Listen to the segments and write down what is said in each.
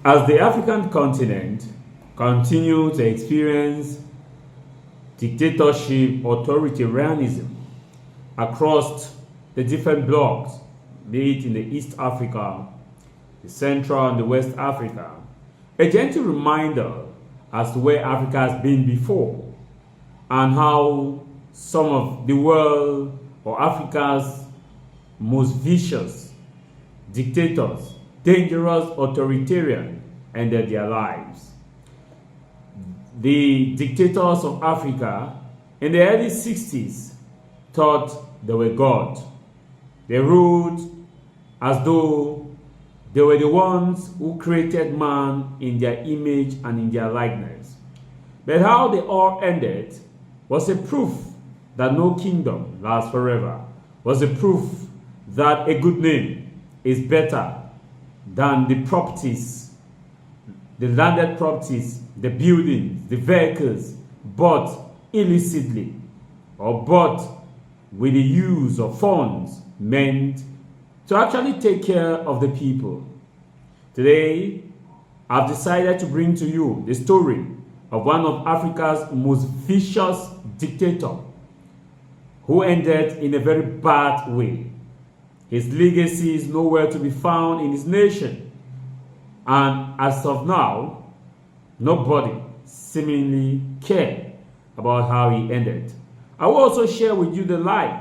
As the African continent continues to experience dictatorship, authoritarianism across the different blocks, be it in the East Africa, the Central and the West Africa, a gentle reminder as to where Africa has been before and how some of the world or Africa's most vicious dictators, dangerous authoritarian, ended their lives. The dictators of Africa in the early 60s thought they were God. They ruled as though they were the ones who created man in their image and in their likeness. But how they all ended was a proof that no kingdom lasts forever, was a proof that a good name is better than the properties, the landed properties, the buildings, the vehicles bought illicitly or bought with the use of funds meant to actually take care of the people. Today, I've decided to bring to you the story of one of Africa's most vicious dictators who ended in a very bad way. His legacy is nowhere to be found in his nation. And as of now, nobody seemingly cared about how he ended. I will also share with you the life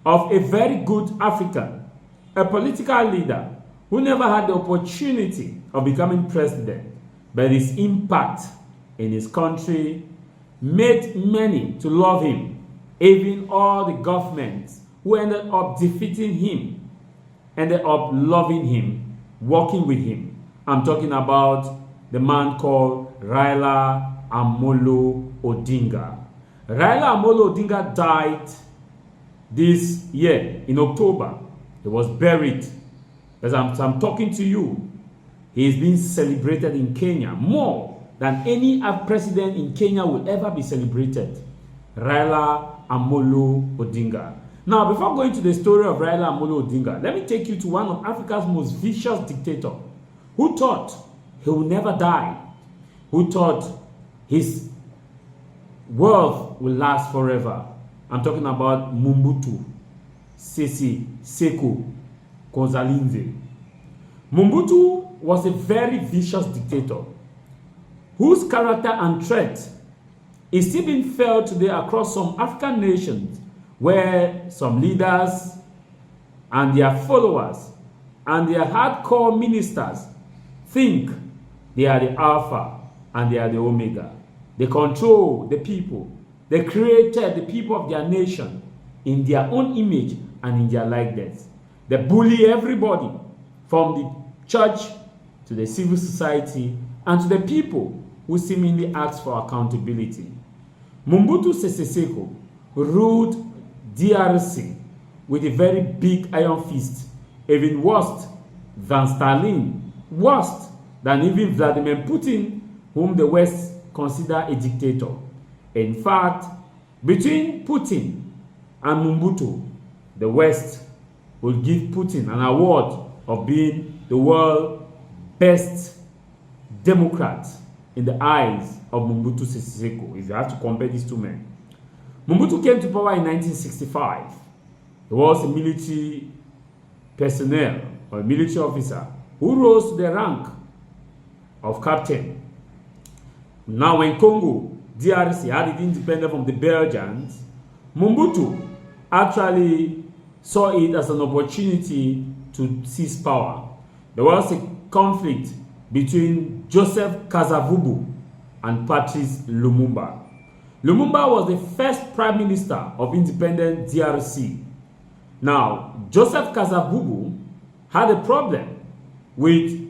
of a very good African, a political leader who never had the opportunity of becoming president, but his impact in his country made many to love him. Even all the governments who ended up defeating him ended up loving him, working with him. I'm talking about the man called Raila Amolo Odinga. Raila Amolo Odinga died this year in October. He was buried. As I'm talking to you, he is being celebrated in Kenya more than any president in Kenya will ever be celebrated. Raila Amolo Odinga. Now, before going to the story of Raila Amolo Odinga, let me take you to one of Africa's most vicious dictators who thought he would never die, who thought his wealth will last forever. I'm talking about Mobutu, Sese, Seko, Konzalinze. Mobutu was a very vicious dictator whose character and trait is still being felt today across some African nations, where some leaders and their followers and their hardcore ministers think they are the Alpha and they are the Omega. They control the people. They created the people of their nation in their own image and in their likeness. They bully everybody, from the church to the civil society and to the people who seemingly ask for accountability. Mobutu Sese Seko ruled DRC with a very big iron fist, even worse than Stalin, worse than even Vladimir Putin, whom the West consider a dictator. In fact, between Putin and Mobutu, the West will give Putin an award of being the world's best democrat in the eyes of Mobutu Sese Seko, if you have to compare these two men. Mobutu came to power in 1965. He was a military personnel or a military officer who rose to the rank of captain. Now when Congo, DRC, had it independent from the Belgians, Mobutu actually saw it as an opportunity to seize power. There was a conflict between Joseph Kasavubu and Patrice Lumumba. Lumumba was the first prime minister of independent DRC. Now, Joseph Kasavubu had a problem with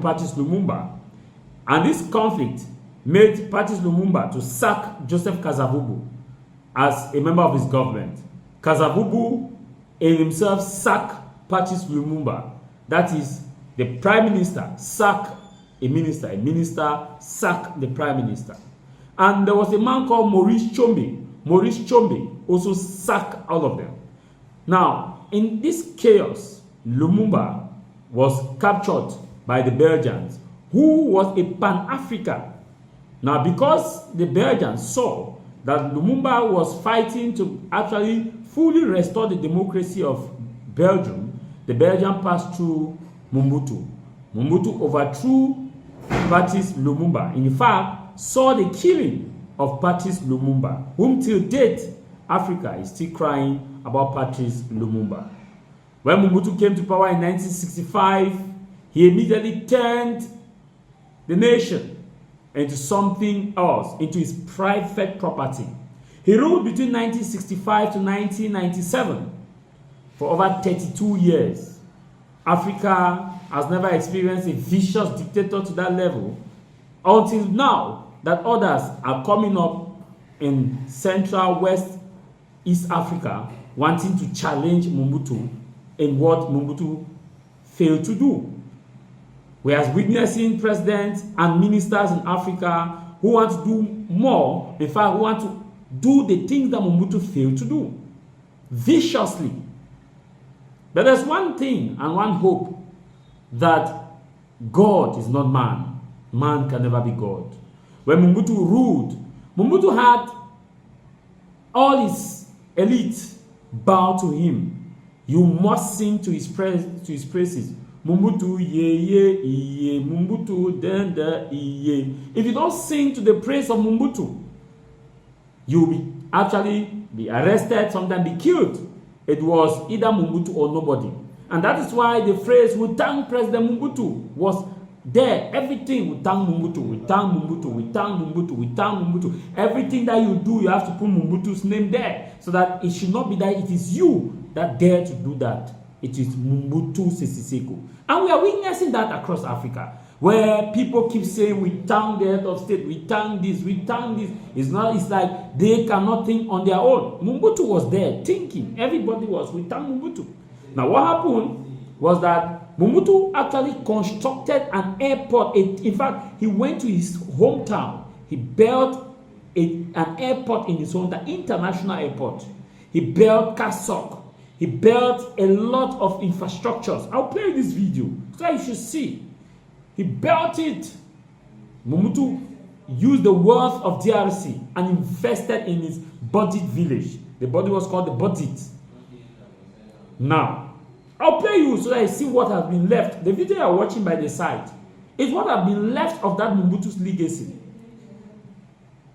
Patrice Lumumba, and this conflict made Patrice Lumumba to sack Joseph Kasavubu as a member of his government. Kasavubu in himself sacked Patrice Lumumba. That is, the prime minister sacked a minister sacked the prime minister. And there was a man called Maurice Chombe. Maurice Chombe also sacked all of them. Now, in this chaos, Lumumba was captured by the Belgians, who was a Pan-African. Now, because the Belgians saw that Lumumba was fighting to actually fully restore the democracy of Belgium, the Belgians passed through Mobutu. Mobutu overthrew Patrice Lumumba. In fact, saw the killing of Patrice Lumumba, whom till date Africa is still crying about Patrice Lumumba. When Mobutu came to power in 1965, he immediately turned the nation into something else, into his private property. He ruled between 1965 to 1997 for over 32 years. Africa has never experienced a vicious dictator to that level until now that others are coming up in Central, West, East Africa wanting to challenge Mobutu in what Mobutu failed to do. We are witnessing presidents and ministers in Africa who want to do more, in fact, who want to do the things that Mobutu failed to do, viciously. But there's one thing and one hope, that God is not man. Man can never be God. When Mobutu ruled, Mobutu had all his elite bow to him. You must sing to his praises. Mobutu ye ye iye, Mobutu denda iye. If you don't sing to the praise of Mobutu, you will actually be arrested, sometimes be killed. It was either Mobutu or nobody. And that is why the phrase, "we thank President Mobutu," was there. Everything, we thank Mobutu, we thank Mobutu, we thank Mobutu, we thank Mobutu. Everything that you do, you have to put Mobutu's name there, so that it should not be that it is you that dare to do that. It is Mobutu Seko. And we are witnessing that across Africa, where people keep saying, "we thank the head of state, we thank this, we thank this." It's like they cannot think on their own. Mobutu was there thinking. Everybody was, "we thank Mobutu." Now, what happened was that Mobutu actually constructed an airport. In fact, he went to his hometown. He built an airport in his hometown, international airport. He built Kasok. He built a lot of infrastructures. I'll play this video so you should see. He built it. Mobutu used the wealth of DRC and invested in his budget village. The body was called the budget. Now, I'll play you so that you see what has been left. The video you're watching by the side is what has been left of that Mobutu's legacy.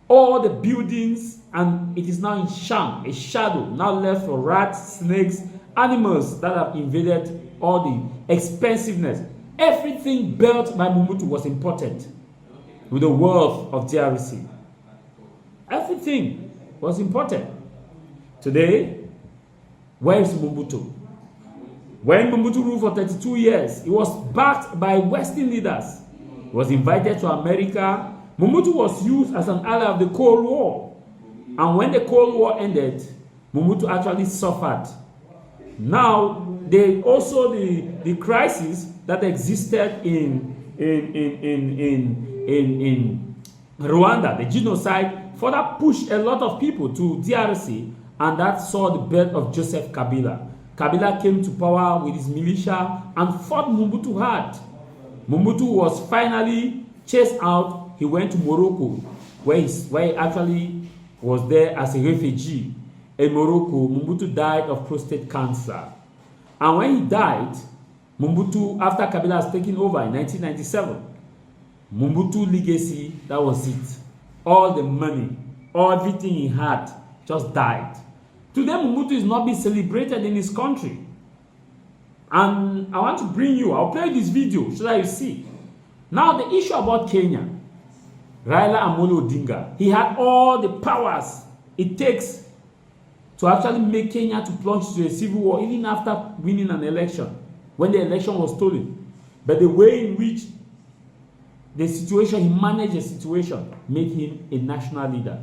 All the buildings, and it is now in sham, a shadow, now left for rats, snakes, animals that have invaded all the expensiveness. Everything built by Mobutu was important with the wealth of DRC. Everything was important. Today, where is Mobutu? When Mobutu ruled for 32 years, he was backed by Western leaders. He was invited to America. Mobutu was used as an ally of the Cold War. And when the Cold War ended, Mobutu actually suffered. Now, also the crisis that existed in Rwanda, the genocide, further pushed a lot of people to DRC, and that saw the birth of Joseph Kabila. Kabila came to power with his militia and fought Mobutu hard. Mobutu was finally chased out. He went to Morocco, where he actually was there as a refugee. In Morocco, Mobutu died of prostate cancer. And when he died, Mobutu, after Kabila has taken over in 1997, Mobutu legacy, that was it. All the money, everything he had just died. Today, Mobutu is not being celebrated in his country. And I want to bring you, I'll play this video so that you see. Now, the issue about Kenya, Raila Amolo Odinga, he had all the powers it takes to actually make Kenya to plunge into a civil war, even after winning an election, when the election was stolen. But the way in which he managed the situation, made him a national leader.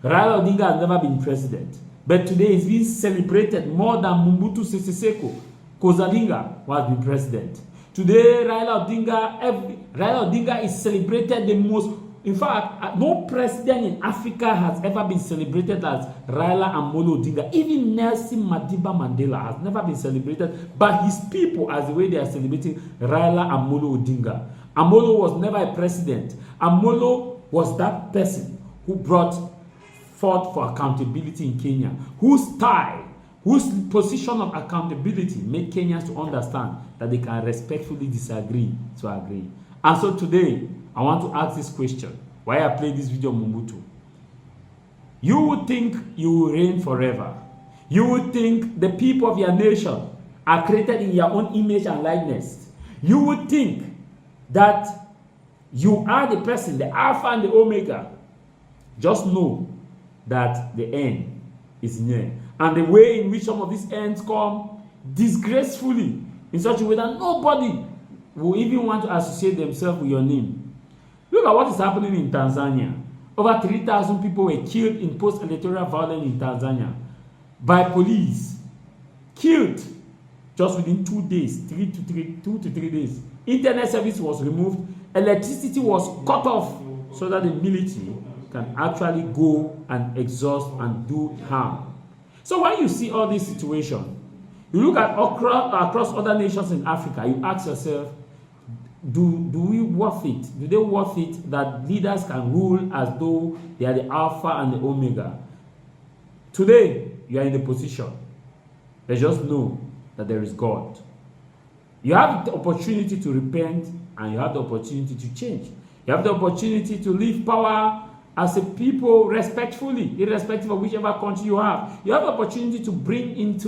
Raila Odinga has never been president. But today he's being celebrated more than Mobutu Seko Kozadinga, who has been president. Today, Raila Odinga is celebrated the most in fact, no president in Africa has ever been celebrated as Raila Amolo Odinga. Even Nelson Madiba Mandela has never been celebrated by his people as the way they are celebrating Raila Amolo Odinga. Amolo was never a president. Amolo was that person who brought forth for accountability in Kenya, whose position of accountability made Kenyans to understand that they can respectfully disagree to agree. And so today, I want to ask this question, why I played this video, Mobutu. You would think you will reign forever. You would think the people of your nation are created in your own image and likeness. You would think that you are the person, the Alpha and the Omega. Just know that the end is near. And the way in which some of these ends come disgracefully, in such a way that nobody will even want to associate themselves with your name. Look at what is happening in Tanzania. Over 3,000 people were killed in post-electoral violence in Tanzania by police. Killed just within 2 days, 2 to 3 days. Internet service was removed. Electricity was cut off so that the military can actually go and exhaust and do harm. So when you see all this situation, you look at across other nations in Africa, you ask yourself, do we worth it? Do they worth it that leaders can rule as though they are the Alpha and the Omega? Today, you are in the position. But just know that there is God. You have the opportunity to repent and you have the opportunity to change. You have the opportunity to leave power as a people respectfully, irrespective of whichever country you have. You have the opportunity to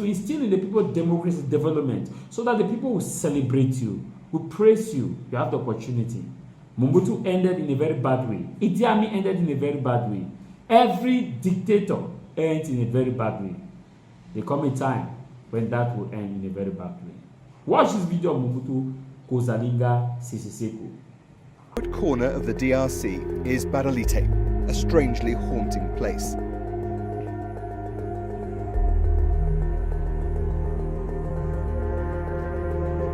instill in the people democracy development so that the people will celebrate you, will praise you. You have the opportunity. Mobutu ended in a very bad way. Idi Amin ended in a very bad way. Every dictator ends in a very bad way. There come a time when that will end in a very bad way. Watch this video of Mobutu Kozalinga Sese. The corner of the DRC is Badalite, a strangely haunting place.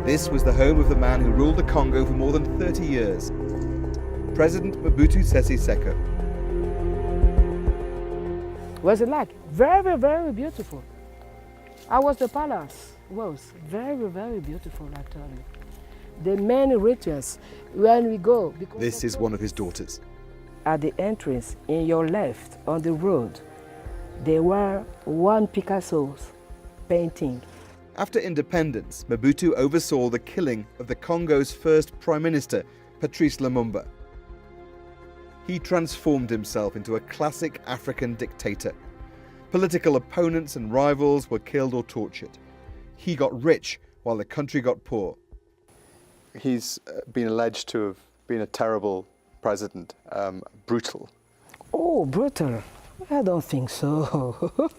This was the home of the man who ruled the Congo for more than 30 years, President Mobutu Sese Seko. Was it like? Very, very beautiful. I was the palace. It was very, very beautiful, I tell you. The main rituals when we go. This is one of his daughters. At the entrance, in your left, on the road, there were one Picasso's painting. After independence, Mobutu oversaw the killing of the Congo's first Prime Minister, Patrice Lumumba. He transformed himself into a classic African dictator. Political opponents and rivals were killed or tortured. He got rich while the country got poor. He's been alleged to have been a terrible president, brutal. Oh, brutal? I don't think so.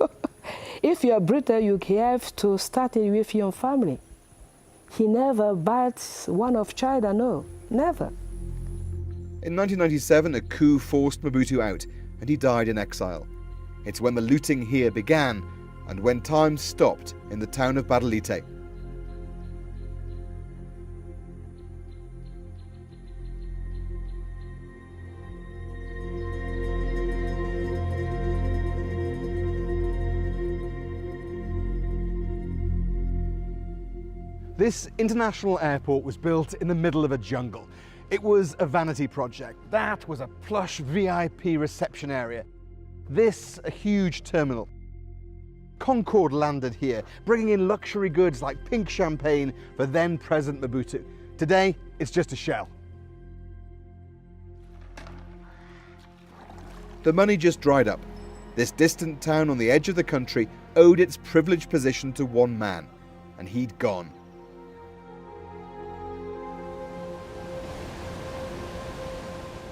If you're brutal, you have to start it with your family. He never bites one of China, no, never. In 1997, a coup forced Mobutu out, and he died in exile. It's when the looting here began, and when time stopped in the town of Badalite. This international airport was built in the middle of a jungle. It was a vanity project. That was a plush VIP reception area. This, a huge terminal. Concorde landed here, bringing in luxury goods like pink champagne for then President Mobutu. Today, it's just a shell. The money just dried up. This distant town on the edge of the country owed its privileged position to one man, and he'd gone.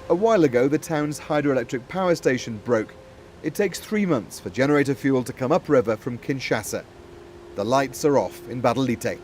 A while ago, the town's hydroelectric power station broke. It takes 3 months for generator fuel to come upriver from Kinshasa. The lights are off in Badalite.